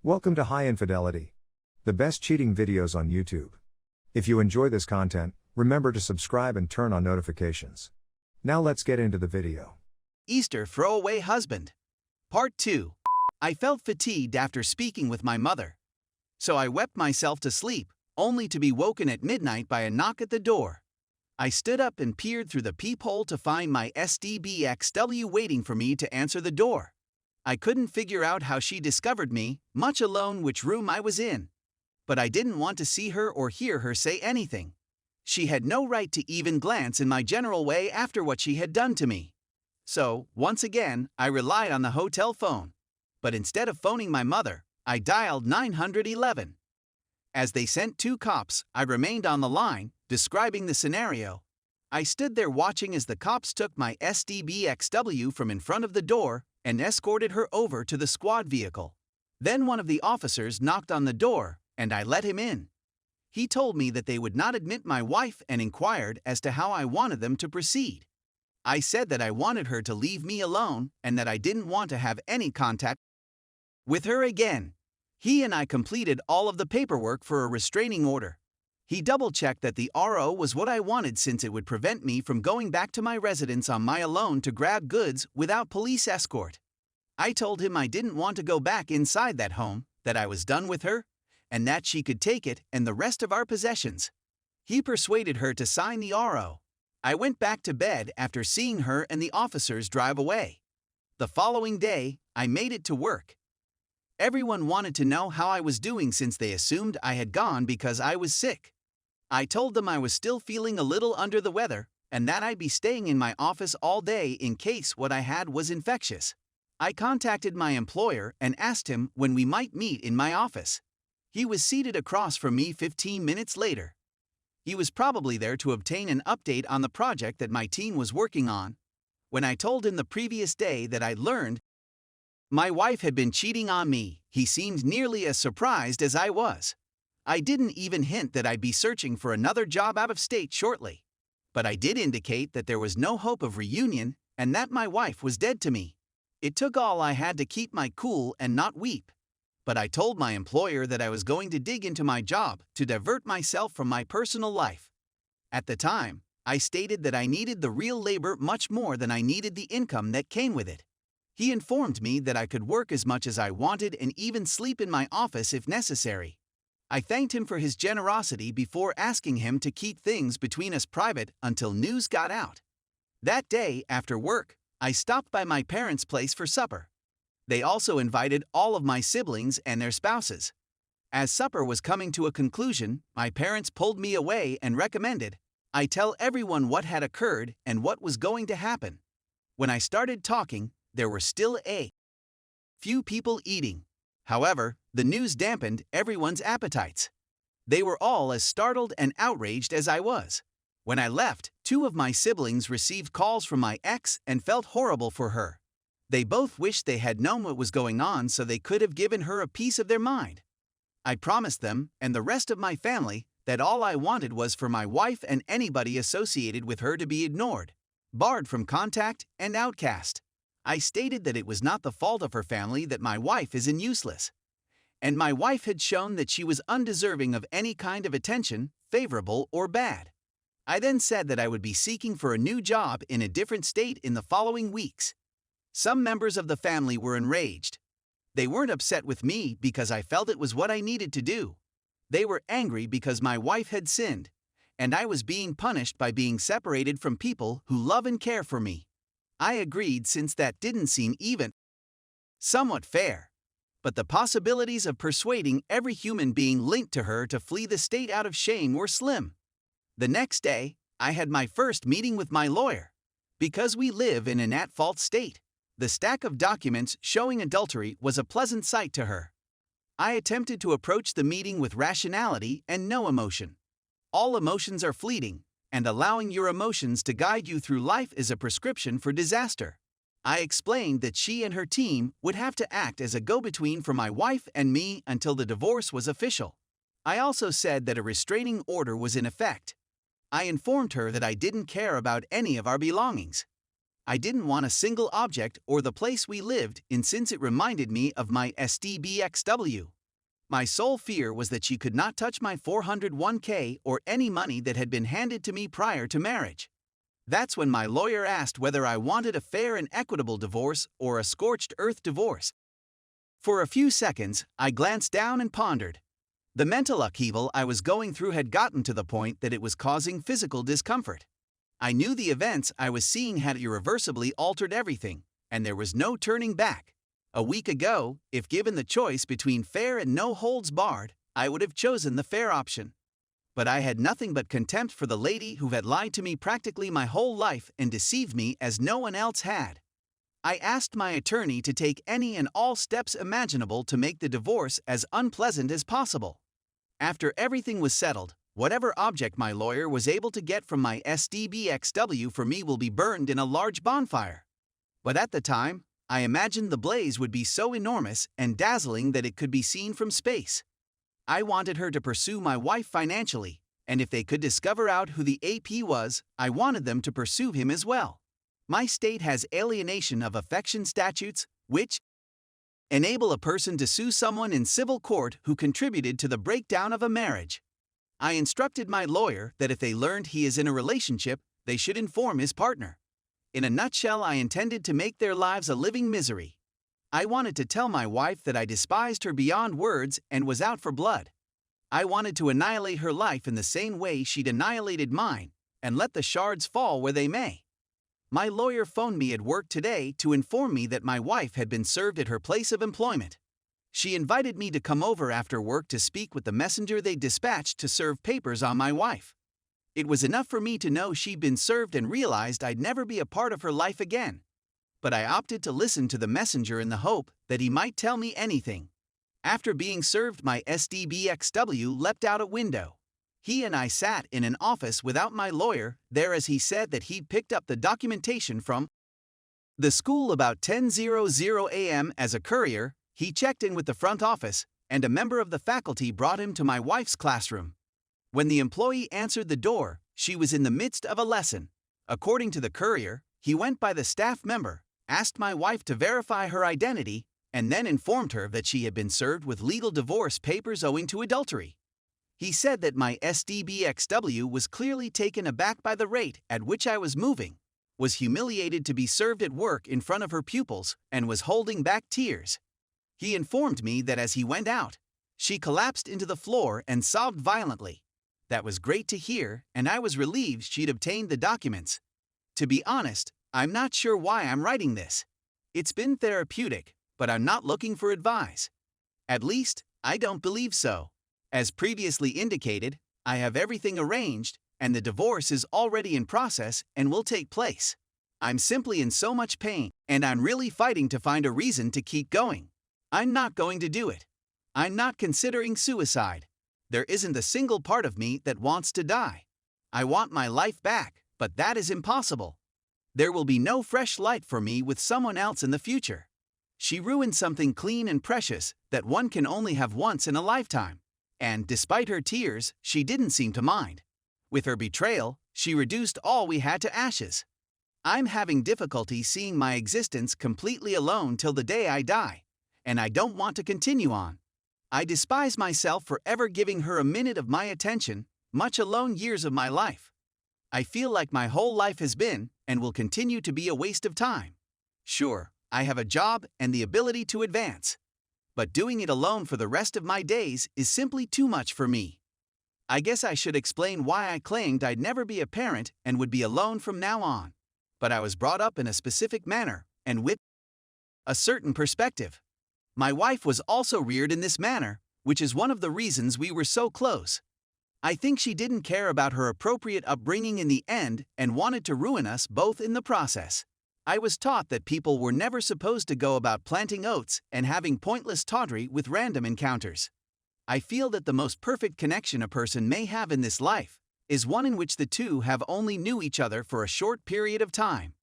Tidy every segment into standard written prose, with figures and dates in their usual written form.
Welcome to High Infidelity, the best cheating videos on YouTube. If you enjoy this content, remember to subscribe and turn on notifications. Now let's get into the video. Easter Throwaway Husband. Part 2. I felt fatigued after speaking with my mother. So I wept myself to sleep, only to be woken at midnight by a knock at the door. I stood up and peered through the peephole to find my SDBXW waiting for me to answer the door. I couldn't figure out how she discovered me, much alone which room I was in. But I didn't want to see her or hear her say anything. She had no right to even glance in my general way after what she had done to me. So, once again, I relied on the hotel phone. But instead of phoning my mother, I dialed 911. As they sent 2 cops, I remained on the line, describing the scenario. I stood there watching as the cops took my SDBXW from in front of the door and escorted her over to the squad vehicle. Then one of the officers knocked on the door, and I let him in. He told me that they would not admit my wife and inquired as to how I wanted them to proceed. I said that I wanted her to leave me alone and that I didn't want to have any contact with her again. He and I completed all of the paperwork for a restraining order. He double-checked that the RO was what I wanted since it would prevent me from going back to my residence on my own to grab goods without police escort. I told him I didn't want to go back inside that home, that I was done with her, and that she could take it and the rest of our possessions. He persuaded her to sign the RO. I went back to bed after seeing her and the officers drive away. The following day, I made it to work. Everyone wanted to know how I was doing since they assumed I had gone because I was sick. I told them I was still feeling a little under the weather and that I'd be staying in my office all day in case what I had was infectious. I contacted my employer and asked him when we might meet in my office. He was seated across from me 15 minutes later. He was probably there to obtain an update on the project that my team was working on. When I told him the previous day that I'd learned my wife had been cheating on me, he seemed nearly as surprised as I was. I didn't even hint that I'd be searching for another job out of state shortly. But I did indicate that there was no hope of reunion and that my wife was dead to me. It took all I had to keep my cool and not weep. But I told my employer that I was going to dig into my job to divert myself from my personal life. At the time, I stated that I needed the real labor much more than I needed the income that came with it. He informed me that I could work as much as I wanted and even sleep in my office if necessary. I thanked him for his generosity before asking him to keep things between us private until news got out. That day, after work, I stopped by my parents' place for supper. They also invited all of my siblings and their spouses. As supper was coming to a conclusion, my parents pulled me away and recommended I tell everyone what had occurred and what was going to happen. When I started talking, there were still a few people eating. However, the news dampened everyone's appetites. They were all as startled and outraged as I was. When I left, 2 of my siblings received calls from my ex and felt horrible for her. They both wished they had known what was going on so they could have given her a piece of their mind. I promised them, and the rest of my family, that all I wanted was for my wife and anybody associated with her to be ignored, barred from contact, and outcast. I stated that it was not the fault of her family that my wife is useless. And my wife had shown that she was undeserving of any kind of attention, favorable or bad. I then said that I would be seeking for a new job in a different state in the following weeks. Some members of the family were enraged. They weren't upset with me because I felt it was what I needed to do. They were angry because my wife had sinned, and I was being punished by being separated from people who love and care for me. I agreed since that didn't seem even somewhat fair. But the possibilities of persuading every human being linked to her to flee the state out of shame were slim. The next day, I had my first meeting with my lawyer. Because we live in an at-fault state, the stack of documents showing adultery was a pleasant sight to her. I attempted to approach the meeting with rationality and no emotion. All emotions are fleeting, and allowing your emotions to guide you through life is a prescription for disaster. I explained that she and her team would have to act as a go-between for my wife and me until the divorce was official. I also said that a restraining order was in effect. I informed her that I didn't care about any of our belongings. I didn't want a single object or the place we lived in since it reminded me of my SDBXW. My sole fear was that she could not touch my 401k or any money that had been handed to me prior to marriage. That's when my lawyer asked whether I wanted a fair and equitable divorce or a scorched earth divorce. For a few seconds, I glanced down and pondered. The mental upheaval I was going through had gotten to the point that it was causing physical discomfort. I knew the events I was seeing had irreversibly altered everything, and there was no turning back. A week ago, if given the choice between fair and no holds barred, I would have chosen the fair option. But I had nothing but contempt for the lady who had lied to me practically my whole life and deceived me as no one else had. I asked my attorney to take any and all steps imaginable to make the divorce as unpleasant as possible. After everything was settled, whatever object my lawyer was able to get from my SDBXW for me will be burned in a large bonfire. But at the time, I imagined the blaze would be so enormous and dazzling that it could be seen from space. I wanted her to pursue my wife financially, and if they could discover out who the AP was, I wanted them to pursue him as well. My state has alienation of affection statutes, which enable a person to sue someone in civil court who contributed to the breakdown of a marriage. I instructed my lawyer that if they learned he is in a relationship, they should inform his partner. In a nutshell, I intended to make their lives a living misery. I wanted to tell my wife that I despised her beyond words and was out for blood. I wanted to annihilate her life in the same way she'd annihilated mine, and let the shards fall where they may. My lawyer phoned me at work today to inform me that my wife had been served at her place of employment. She invited me to come over after work to speak with the messenger they dispatched to serve papers on my wife. It was enough for me to know she'd been served and realized I'd never be a part of her life again. But I opted to listen to the messenger in the hope that he might tell me anything. After being served, my SDBXW leapt out a window. He and I sat in an office without my lawyer there as he said that he'd picked up the documentation from the school about 10:00 a.m. as a courier. He checked in with the front office, and a member of the faculty brought him to my wife's classroom. When the employee answered the door, she was in the midst of a lesson. According to the courier, he went by the staff member, asked my wife to verify her identity, and then informed her that she had been served with legal divorce papers owing to adultery. He said that my SDBXW was clearly taken aback by the rate at which I was moving, was humiliated to be served at work in front of her pupils, and was holding back tears. He informed me that as he went out, she collapsed into the floor and sobbed violently. That was great to hear, and I was relieved she'd obtained the documents. To be honest, I'm not sure why I'm writing this. It's been therapeutic, but I'm not looking for advice. At least, I don't believe so. As previously indicated, I have everything arranged, and the divorce is already in process and will take place. I'm simply in so much pain, and I'm really fighting to find a reason to keep going. I'm not going to do it. I'm not considering suicide. There isn't a single part of me that wants to die. I want my life back, but that is impossible. There will be no fresh light for me with someone else in the future. She ruined something clean and precious that one can only have once in a lifetime. And despite her tears, she didn't seem to mind. With her betrayal, she reduced all we had to ashes. I'm having difficulty seeing my existence completely alone till the day I die, and I don't want to continue on. I despise myself for ever giving her a minute of my attention, much alone years of my life. I feel like my whole life has been, and will continue to be, a waste of time. Sure, I have a job and the ability to advance. But doing it alone for the rest of my days is simply too much for me. I guess I should explain why I claimed I'd never be a parent and would be alone from now on. But I was brought up in a specific manner, and with a certain perspective. My wife was also reared in this manner, which is one of the reasons we were so close. I think she didn't care about her appropriate upbringing in the end and wanted to ruin us both in the process. I was taught that people were never supposed to go about planting oats and having pointless tawdry with random encounters. I feel that the most perfect connection a person may have in this life is one in which the two have only knew each other for a short period of time.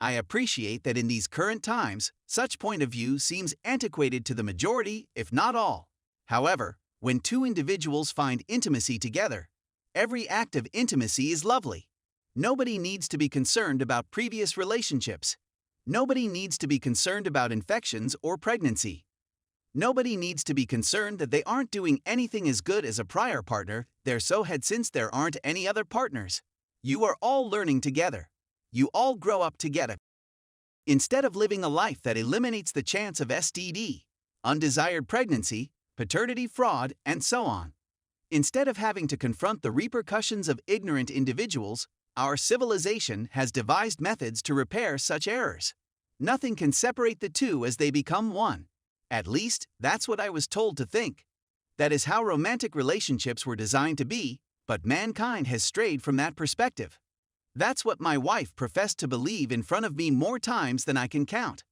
I appreciate that in these current times, such point of view seems antiquated to the majority, if not all. However, when two individuals find intimacy together, every act of intimacy is lovely. Nobody needs to be concerned about previous relationships. Nobody needs to be concerned about infections or pregnancy. Nobody needs to be concerned that they aren't doing anything as good as a prior partner. They're so had since there aren't any other partners. You are all learning together. You all grow up together. Instead of living a life that eliminates the chance of STD, undesired pregnancy, paternity fraud, and so on. Instead of having to confront the repercussions of ignorant individuals, our civilization has devised methods to repair such errors. Nothing can separate the two as they become one. At least, that's what I was told to think. That is how romantic relationships were designed to be, but mankind has strayed from that perspective. That's what my wife professed to believe in front of me more times than I can count.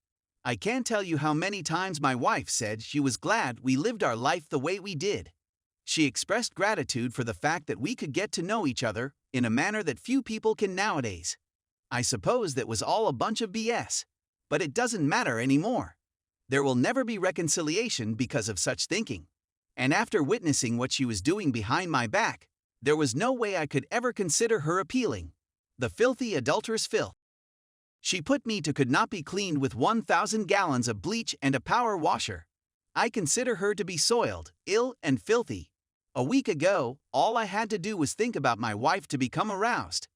I can't tell you how many times my wife said she was glad we lived our life the way we did. She expressed gratitude for the fact that we could get to know each other in a manner that few people can nowadays. I suppose that was all a bunch of BS. But it doesn't matter anymore. There will never be reconciliation because of such thinking. And after witnessing what she was doing behind my back, there was no way I could ever consider her appealing. The filthy adulterous filth. She put me to could not be cleaned with 1,000 gallons of bleach and a power washer. I consider her to be soiled, ill, and filthy. A week ago, all I had to do was think about my wife to become aroused.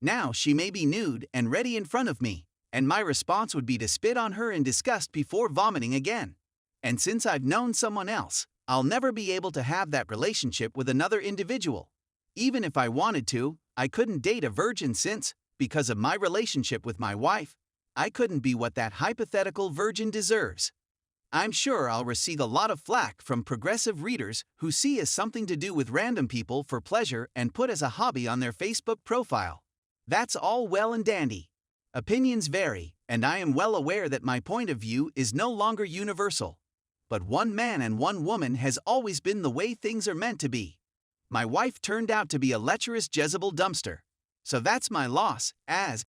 Now she may be nude and ready in front of me, and my response would be to spit on her in disgust before vomiting again. And since I've known someone else, I'll never be able to have that relationship with another individual. Even if I wanted to, I couldn't date a virgin since, because of my relationship with my wife, I couldn't be what that hypothetical virgin deserves. I'm sure I'll receive a lot of flack from progressive readers who see as something to do with random people for pleasure and put as a hobby on their Facebook profile. That's all well and dandy. Opinions vary, and I am well aware that my point of view is no longer universal. But one man and one woman has always been the way things are meant to be. My wife turned out to be a lecherous Jezebel dumpster. So that's my loss, as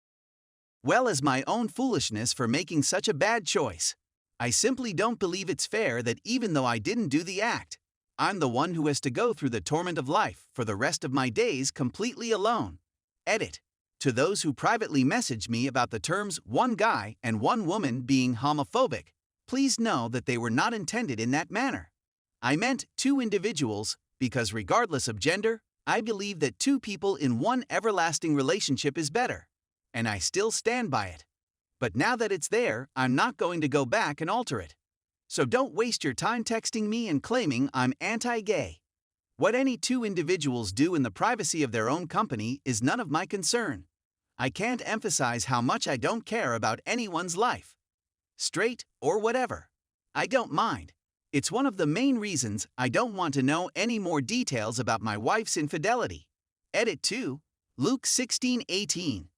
well as my own foolishness for making such a bad choice. I simply don't believe it's fair that even though I didn't do the act, I'm the one who has to go through the torment of life for the rest of my days completely alone. Edit. To those who privately message me about the terms one guy and one woman being homophobic, please know that they were not intended in that manner. I meant two individuals, because regardless of gender, I believe that two people in one everlasting relationship is better. And I still stand by it. But now that it's there, I'm not going to go back and alter it. So don't waste your time texting me and claiming I'm anti-gay. What any two individuals do in the privacy of their own company is none of my concern. I can't emphasize how much I don't care about anyone's life. Straight or whatever. I don't mind. It's one of the main reasons I don't want to know any more details about my wife's infidelity. Edit 2, Luke 16:18.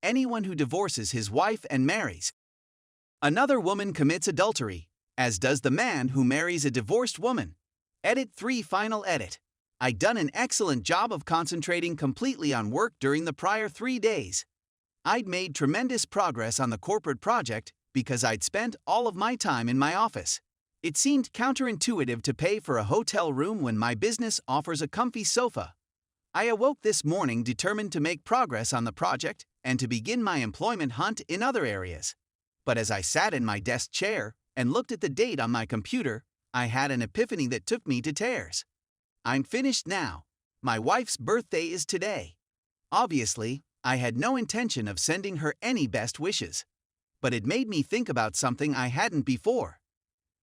Anyone who divorces his wife and marries another woman commits adultery, as does the man who marries a divorced woman. Edit 3 final edit. I'd done an excellent job of concentrating completely on work during the prior 3 days. I'd made tremendous progress on the corporate project because I'd spent all of my time in my office. It seemed counterintuitive to pay for a hotel room when my business offers a comfy sofa. I awoke this morning determined to make progress on the project and to begin my employment hunt in other areas. But as I sat in my desk chair and looked at the date on my computer, I had an epiphany that took me to tears. I'm finished now. My wife's birthday is today. Obviously, I had no intention of sending her any best wishes. But it made me think about something I hadn't before.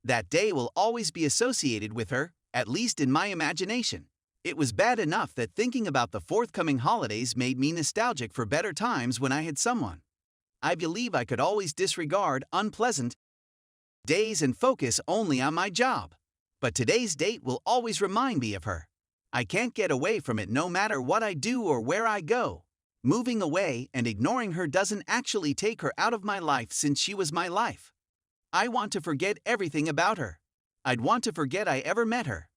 That day will always be associated with her, at least in my imagination. It was bad enough that thinking about the forthcoming holidays made me nostalgic for better times when I had someone. I believe I could always disregard unpleasant days and focus only on my job. But today's date will always remind me of her. I can't get away from it no matter what I do or where I go. Moving away and ignoring her doesn't actually take her out of my life since she was my life. I want to forget everything about her. I'd want to forget I ever met her.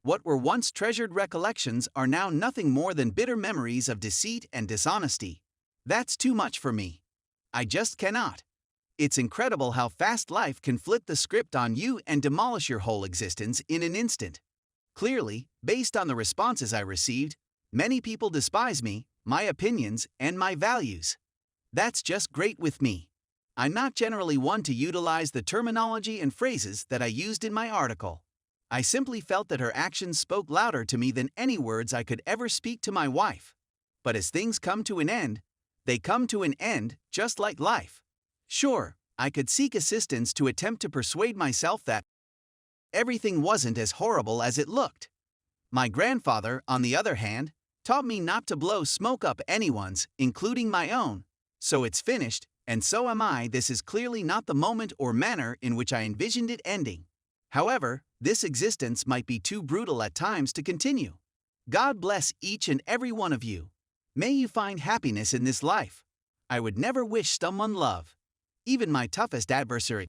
What were once treasured recollections are now nothing more than bitter memories of deceit and dishonesty. That's too much for me. I just cannot. It's incredible how fast life can flip the script on you and demolish your whole existence in an instant. Clearly, based on the responses I received, many people despise me, my opinions, and my values. That's just great with me. I'm not generally one to utilize the terminology and phrases that I used in my article. I simply felt that her actions spoke louder to me than any words I could ever speak to my wife. But as things come to an end, they come to an end just like life. Sure, I could seek assistance to attempt to persuade myself that everything wasn't as horrible as it looked. My grandfather, on the other hand, taught me not to blow smoke up anyone's, including my own. So it's finished, and so am I. This is clearly not the moment or manner in which I envisioned it ending. However, this existence might be too brutal at times to continue. God bless each and every one of you. May you find happiness in this life. I would never wish someone love, even my toughest adversary.